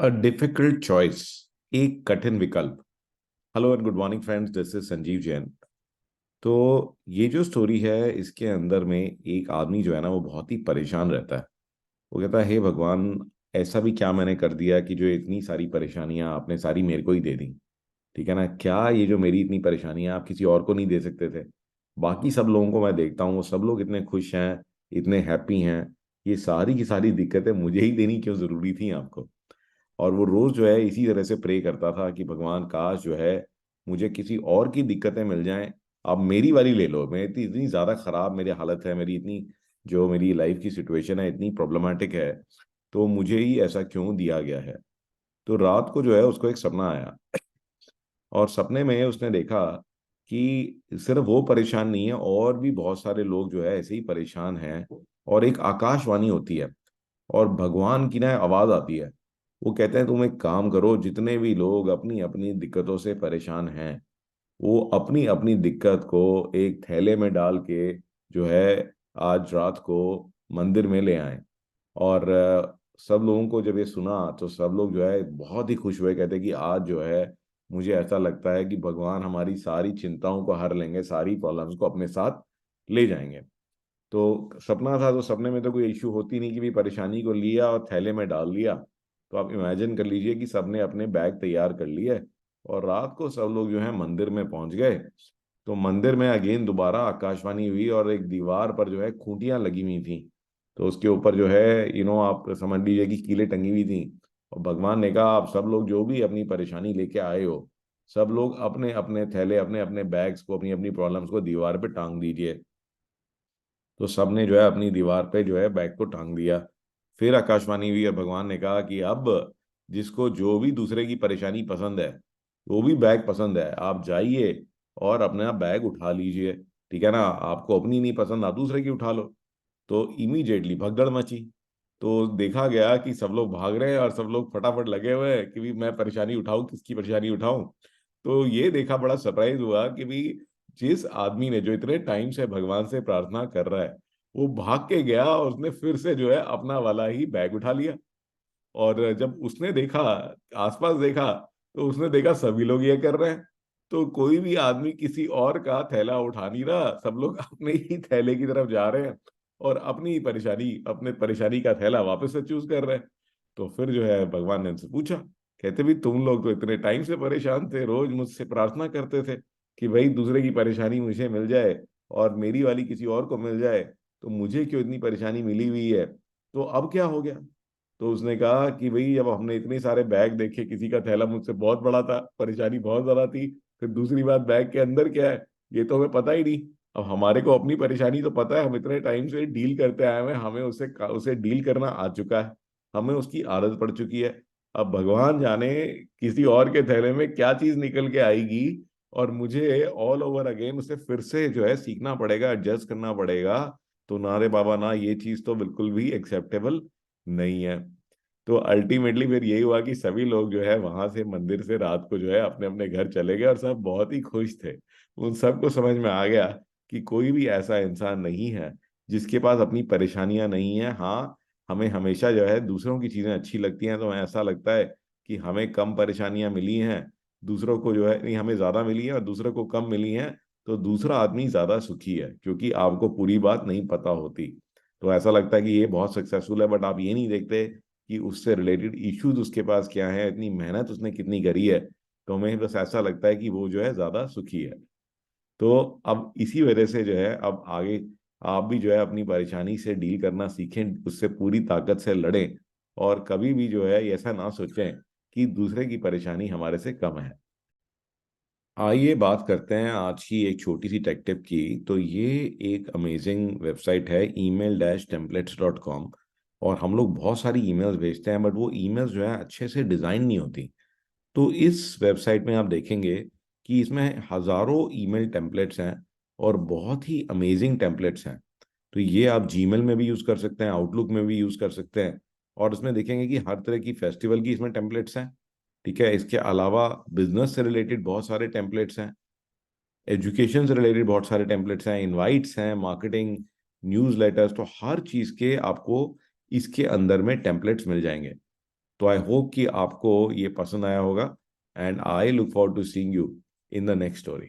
A difficult choice, एक कठिन विकल्प। Hello and good morning friends, this is Sanjeev Jain. तो ये जो स्टोरी है, इसके अंदर में एक आदमी जो है ना, वो बहुत ही परेशान रहता है। वो कहता है, हे भगवान, ऐसा भी क्या मैंने कर दिया कि जो इतनी सारी परेशानियां आपने सारी मेरे को ही दे दी। ठीक है ना? क्या ये जो मेरी इतनी परेशानियां आप किसी और को नहीं दे सकते थे? बाकी सब लोगों को मैं देखता हूँ, वो सब लोग इतने खुश हैं, इतने हैप्पी हैं। ये सारी की सारी दिक्कतें मुझे ही देनी क्यों जरूरी थी आपको? और वो रोज जो है इसी तरह से प्रे करता था कि भगवान, काश जो है मुझे किसी और की दिक्कतें मिल जाएं। अब मेरी वाली ले लो। मैं इतनी इतनी ज्यादा खराब मेरी हालत है, मेरी इतनी जो मेरी लाइफ की सिचुएशन है इतनी प्रॉब्लमेटिक है, तो मुझे ही ऐसा क्यों दिया गया है? तो रात को जो है उसको एक सपना आया, और सपने में उसने देखा कि सिर्फ वो परेशान नहीं है, और भी बहुत सारे लोग जो है ऐसे ही परेशान हैं। और एक आकाशवाणी होती है, और भगवान की ना आवाज आती है। वो कहते हैं, तुम एक काम करो, जितने भी लोग अपनी अपनी दिक्कतों से परेशान हैं, वो अपनी अपनी दिक्कत को एक थैले में डाल के जो है आज रात को मंदिर में ले आए। और सब लोगों को जब ये सुना तो सब लोग जो है बहुत ही खुश हुए। कहते हैं कि आज जो है मुझे ऐसा लगता है कि भगवान हमारी सारी चिंताओं को हर लेंगे, सारी प्रॉब्लम्स को अपने साथ ले जाएंगे। तो सपना था, तो सपने में तो कोई इश्यू होती नहीं कि भी परेशानी को लिया और थैले में डाल लिया। तो आप इमेजिन कर लीजिए कि सबने अपने बैग तैयार कर लिए, और रात को सब लोग जो है मंदिर में पहुंच गए। तो मंदिर में अगेन दोबारा आकाशवाणी हुई, और एक दीवार पर जो है खूंटियां लगी हुई थी। तो उसके ऊपर जो है आप समझ लीजिए कि कीलें टंगी हुई थी। और भगवान ने कहा, आप सब लोग जो भी अपनी परेशानी लेके आए हो, सब लोग अपने अपने थैले, अपने अपने बैग्स को, अपनी अपनी प्रॉब्लम्स को दीवार पे टांग दीजिए। तो सबने जो है अपनी दीवार पे जो है बैग को टांग दिया। फिर आकाशवाणी हुई और भगवान ने कहा कि अब जिसको जो भी दूसरे की परेशानी पसंद है, वो भी बैग पसंद है, आप जाइए और अपना बैग उठा लीजिए। ठीक है ना? आपको अपनी नहीं पसंद, आप दूसरे की उठा लो। तो इमीडिएटली भगदड़ मची। तो देखा गया कि सब लोग भाग रहे हैं, और सब लोग फटाफट लगे हुए हैं कि भी मैं परेशानी उठाऊं, किसकी परेशानी उठाऊं। तो ये देखा, बड़ा सरप्राइज हुआ कि भी जिस आदमी ने जो इतने टाइम से भगवान से प्रार्थना कर रहा है, वो भाग के गया और उसने फिर से जो है अपना वाला ही बैग उठा लिया। और जब उसने देखा, आसपास देखा, तो उसने देखा सभी लोग ये कर रहे हैं। तो कोई भी आदमी किसी और का थैला उठा नहीं रहा, सब लोग अपने ही थैले की तरफ जा रहे हैं, और अपनी परेशानी, अपने परेशानी का थैला वापस से चूज कर रहे हैं। तो फिर जो है भगवान ने उनसे पूछा, कहते भी तुम लोग तो इतने टाइम से परेशान थे, रोज मुझसे प्रार्थना करते थे कि भाई दूसरे की परेशानी मुझे मिल जाए और मेरी वाली किसी और को मिल जाए, तो मुझे क्यों इतनी परेशानी मिली हुई है? तो अब क्या हो गया? तो उसने कहा कि भाई जब हमने इतने सारे बैग देखे, किसी का थैला मुझसे बहुत बड़ा था, परेशानी बहुत ज्यादा थी, फिर दूसरी बात, बैग के अंदर क्या है ये तो हमें पता ही नहीं। अब हमारे को अपनी परेशानी तो पता है, हम इतने टाइम से डील करते आए हुए हैं, हमें उससे उसे डील करना आ चुका है, हमें उसकी आदत पड़ चुकी है। अब भगवान जाने किसी और के थैले में क्या चीज निकल के आएगी, और मुझे ऑल ओवर अगेन उसे फिर से जो है सीखना पड़ेगा, एडजस्ट करना पड़ेगा। तो ना रे बाबा ना, ये चीज तो बिल्कुल भी एक्सेप्टेबल नहीं है। तो अल्टीमेटली फिर यही हुआ कि सभी लोग जो है वहां से मंदिर से रात को जो है अपने अपने घर चले गए, और सब बहुत ही खुश थे। उन सबको समझ में आ गया कि कोई भी ऐसा इंसान नहीं है जिसके पास अपनी परेशानियां नहीं है। हाँ, हमें हमेशा जो है दूसरों की चीजें अच्छी लगती हैं, तो ऐसा लगता है कि हमें कम परेशानियां मिली हैं, दूसरों को जो है नहीं, हमें ज्यादा मिली हैं और दूसरों को कम मिली हैं, तो दूसरा आदमी ज्यादा सुखी है, क्योंकि आपको पूरी बात नहीं पता होती। तो ऐसा लगता है कि ये बहुत सक्सेसफुल है, बट आप ये नहीं देखते कि उससे रिलेटेड इश्यूज उसके पास क्या है, इतनी मेहनत उसने कितनी करी है। तो हमें बस ऐसा लगता है कि वो जो है ज्यादा सुखी है। तो अब इसी वजह से जो है अब आगे आप भी जो है अपनी परेशानी से डील करना सीखें, उससे पूरी ताकत से लड़ें, और कभी भी जो है ऐसा ना सोचें कि दूसरे की परेशानी हमारे से कम है। आइए बात करते हैं आज की एक छोटी सी टेक टिप की। तो ये एक अमेजिंग वेबसाइट है, email-templates.com। और हम लोग बहुत सारी ईमेल्स भेजते हैं, बट वो ईमेल्स जो है अच्छे से डिज़ाइन नहीं होती। तो इस वेबसाइट में आप देखेंगे कि इसमें हज़ारों ईमेल टेम्पलेट्स हैं, और बहुत ही अमेजिंग टेम्पलेट्स हैं। तो ये आप जीमेल में भी यूज़ कर सकते हैं, आउटलुक में भी यूज़ कर सकते हैं। और इसमें देखेंगे कि हर तरह की फेस्टिवल की इसमें टेम्पलेट्स हैं। ठीक है? इसके अलावा बिजनेस से रिलेटेड बहुत सारे टेम्पलेट्स हैं, एजुकेशन से रिलेटेड बहुत सारे टेम्पलेट्स हैं, इनवाइट्स हैं, मार्केटिंग, न्यूज़लेटर्स, तो हर चीज़ के आपको इसके अंदर में टेम्पलेट्स मिल जाएंगे। तो आई होप कि आपको ये पसंद आया होगा and I look forward to seeing you in the next story.